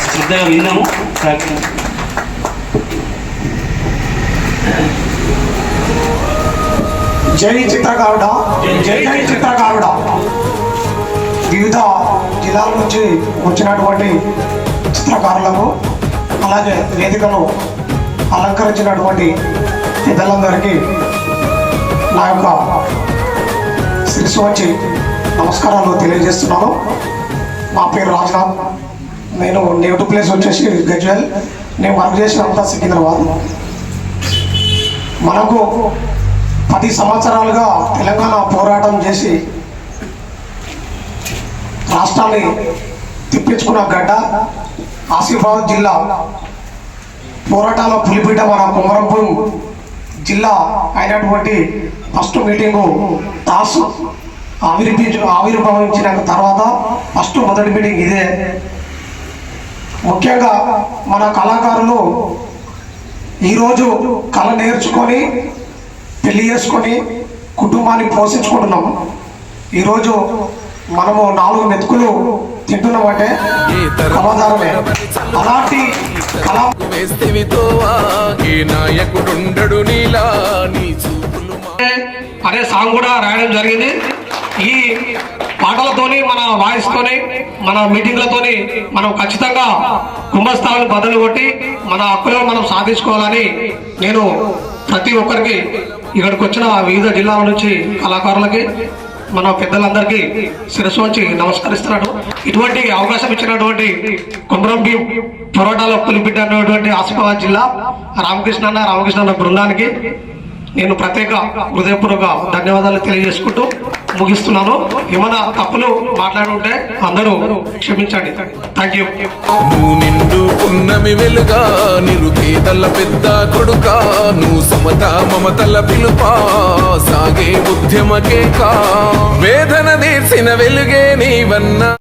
శ్రద్ధగా విన్నాము. జై చిత్రకారుడ, జై జై చిత్రకారుడ. వివిధ జిల్లాల నుంచి వచ్చినటువంటి చిత్రకారులకు, అలాగే వేదికను అలంకరించినటువంటి పెద్దలందరికీ నా యొక్క శిరస్సు వచ్చి నమస్కారాలు తెలియజేస్తున్నాను. నా పేరు రాజనాథ్. నేను నేటివ్ ప్లేస్ వచ్చేసి గజ్వేల్. నేను వర్క్ చేసినంత సికింద్రాబాద్. మనకు 10 సంవత్సరాలుగా తెలంగాణ పోరాటం చేసి రాష్ట్రాన్ని తిప్పించుకున్న గడ్డ ఆసిఫాబాద్ జిల్లా. పోరాటాల పులిబిడ్డ మన కొమరంభీం జిల్లా అయినటువంటి ఫస్ట్ మీటింగు తాసు ఆవిర్భవించిన తర్వాత మొదటి మీటింగ్ ఇదే. ముఖ్యంగా మన కళాకారులు ఈరోజు కళ నేర్చుకొని పెళ్లి చేసుకొని కుటుంబాన్ని పోషించుకుంటున్నాము. ఈరోజు మనము 4 మెతుకులు తింటున్నామంటే కళాధారమే. అలాంటి అనే సాంగ్ కూడా రాయడం జరిగింది. ఈ పాటలతోని, మన వాయిస్తోని, మన మీటింగ్లతోని మనం ఖచ్చితంగా కుంభస్థానాలు బదులు కొట్టి మన హక్కులను మనం సాధించుకోవాలని నేను ప్రతి ఒక్కరికి ఇక్కడికి వచ్చిన వివిధ జిల్లాల నుంచి కళాకారులకి, మన పెద్దలందరికీ శిరస్సు వంచి నమస్కరిస్తున్నాడు. ఇటువంటి అవకాశం ఇచ్చినటువంటి కొమరంభీం పోరాటాల పులిబిడ్డ అన్నటువంటి ఆసిఫాబాద్ జిల్లా రామకృష్ణ బృందానికి నేను ప్రత్యేక హృదయపూర్వక ధన్యవాదాలు తెలియజేసుకుంటూ ముగిస్తున్నాను. ఏమైనా తప్పులు మాట్లాడుంటే అందరూ క్షమించండి. Thank you. నిండు పున్నమి వెలుగా, నిరుపేదల పెద్ద కొడుకా, నువ్వు సమత మమతల పిలుపా, సాగే ఉద్యమకే కా, వేదన తీర్చిన వెలుగే నీవన్నా.